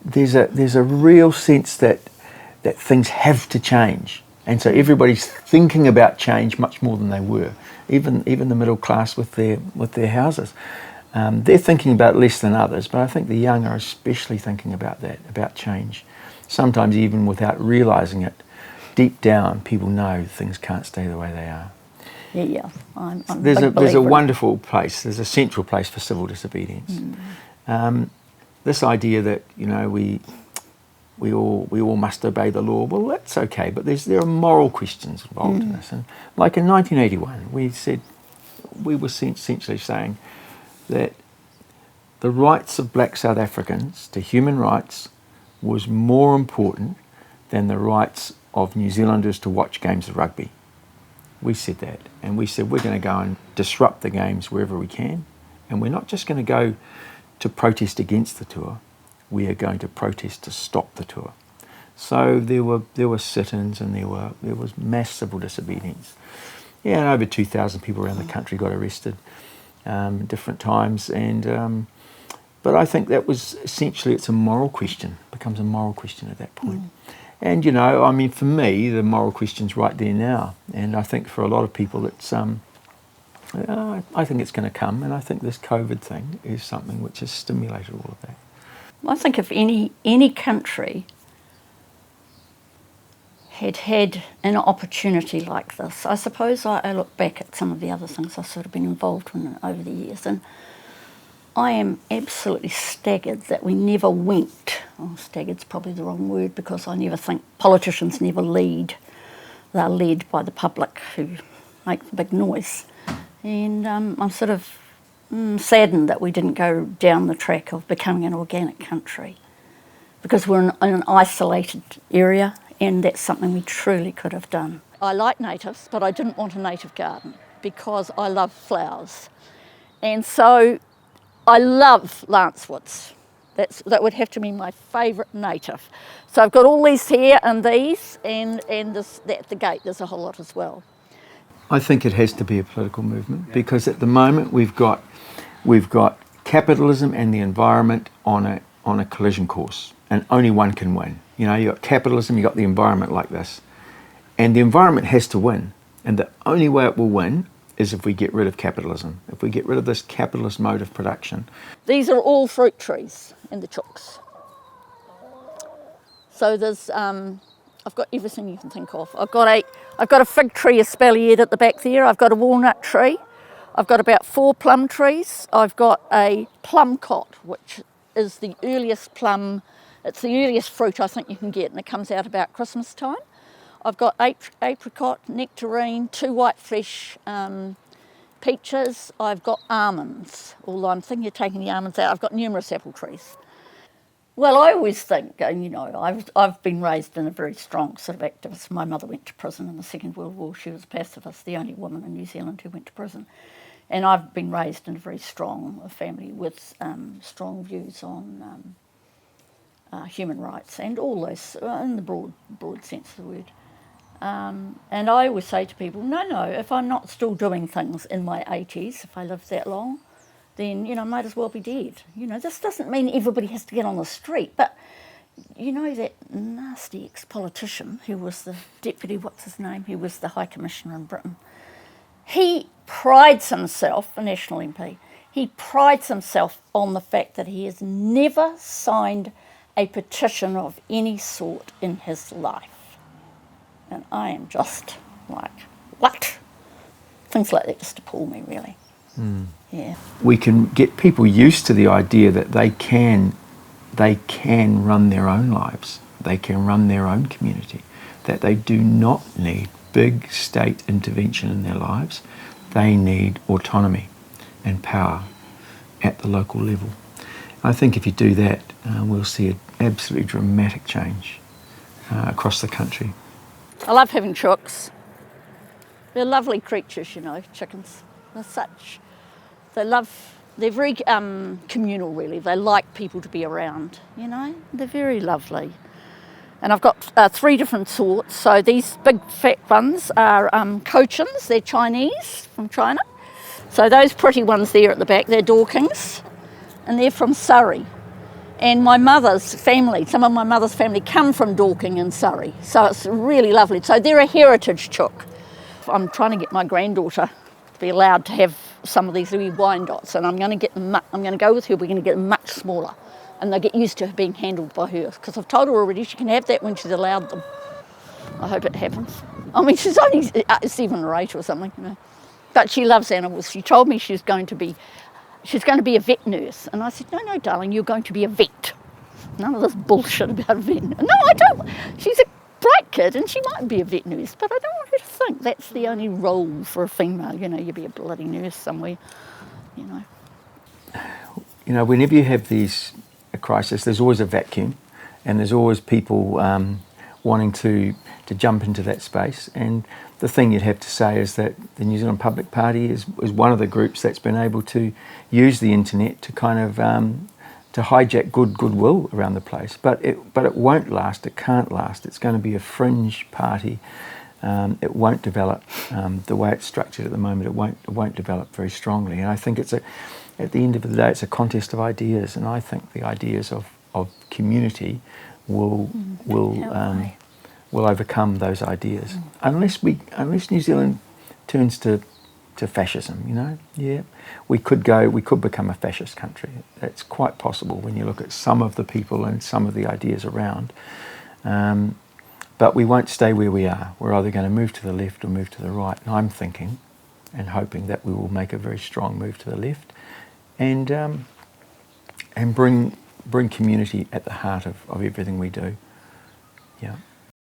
there's a real sense that things have to change, and so everybody's thinking about change much more than they were. Even the middle class with their houses, they're thinking about it less than others. But I think the young are especially thinking about that, about change. Sometimes even without realising it, deep down, people know things can't stay the way they are. Yeah. I'm there's a wonderful place. There's a central place for civil disobedience. This idea that we all must obey the law. Well, that's okay, but there are moral questions involved in this. And like in 1981, we were essentially saying that the rights of black South Africans to human rights was more important than the rights of New Zealanders to watch games of rugby. We said that, and we said we're going to go and disrupt the games wherever we can, and we're not just going to go to protest against the tour, we are going to protest to stop the tour. So there were sit-ins, and there was mass civil disobedience. Yeah, and over 2,000 people around the country got arrested at different times, and but I think that was essentially, it's a moral question, becomes a moral question at that point. And for me, the moral question's right there now, and I think for a lot of people it's I think it's going to come, and I think this COVID thing is something which has stimulated all of that. I think if any country had an opportunity like this, I suppose I look back at some of the other things I've sort of been involved in over the years, and I am absolutely staggered that we never went. Staggered's probably the wrong word, because I never think politicians never lead. They're led by the public who make the big noise. And I'm sort of saddened that we didn't go down the track of becoming an organic country, because we're in an isolated area, and that's something we truly could have done. I like natives, but I didn't want a native garden because I love flowers. And so I love lancewoods. That would have to be my favourite native. So I've got all these here and these, and this, at the gate there's a whole lot as well. I think it has to be a political movement, because at the moment we've got capitalism and the environment on a collision course, and only one can win. You've got capitalism, you've got the environment like this, and the environment has to win, and the only way it will win is if we get rid of capitalism, if we get rid of this capitalist mode of production. These are all fruit trees in the chooks. So there's I've got everything you can think of. I've got a fig tree espaliered at the back there. I've got a walnut tree. I've got about 4 plum trees. I've got a plum cot, which is the earliest plum. It's the earliest fruit I think you can get, and it comes out about Christmas time. I've got apricot, nectarine, 2 white flesh peaches. I've got almonds, although I'm thinking of taking the almonds out. I've got numerous apple trees. Well, I always think, I've been raised in a very strong sort of activist. My mother went to prison in the Second World War. She was a pacifist, the only woman in New Zealand who went to prison. And I've been raised in a very strong family with strong views on human rights and all those, in the broad sense of the word. And I always say to people, no, if I'm not still doing things in my 80s, if I live that long, then, I might as well be dead. This doesn't mean everybody has to get on the street, but, that nasty ex-politician who was the deputy, he was the High Commissioner in Britain. He prides himself, a National MP, he prides himself on the fact that he has never signed a petition of any sort in his life. And I am just like, what? Things like that just appall me, really. Yeah. We can get people used to the idea that they can run their own lives, they can run their own community, that they do not need big state intervention in their lives. They need autonomy and power at the local level. I think if you do that, we'll see an absolutely dramatic change across the country. I love having chooks. They're lovely creatures, chickens. They're very communal, really. They like people to be around, They're very lovely. And I've got 3 different sorts. So these big fat ones are Cochins. They're Chinese, from China. So those pretty ones there at the back, they're Dorkings. And they're from Surrey. And my mother's family, some of my mother's family come from Dorking in Surrey, so it's really lovely. So they're a heritage chook. I'm trying to get my granddaughter to be allowed to have some of these wee Wyandottes, and I'm going to get them. I'm going to go with her. We're going to get them much smaller, and they'll get used to being handled by her. Because I've told her already she can have that when she's allowed them. I hope it happens. I mean, she's only 7 or 8 or something, you know, but she loves animals. She told me she's going to be a vet nurse, and I said, no, darling, you're going to be a vet. None of this bullshit about a vet nurse. No, I don't. She's a bright kid, and she might be a vet nurse, but I don't want her to think that's the only role for a female. You know, you be a bloody nurse somewhere, you know. You know, whenever you have a crisis, there's always a vacuum, and there's always people wanting to jump into that space. And the thing you'd have to say is that the New Zealand Public Party is one of the groups that's been able to use the internet to kind of to hijack goodwill around the place. But it won't last. It can't last. It's going to be a fringe party. It won't develop the way it's structured at the moment. It won't develop very strongly. And I think at the end of the day, it's a contest of ideas. And I think the ideas of community will overcome those ideas, unless New Zealand turns to fascism. You know, yeah, we could become a fascist country. That's quite possible when you look at some of the people and some of the ideas around. But we won't stay where we are. We're either going to move to the left or move to the right. And I'm thinking and hoping that we will make a very strong move to the left, and bring community at the heart of everything we do. Yeah.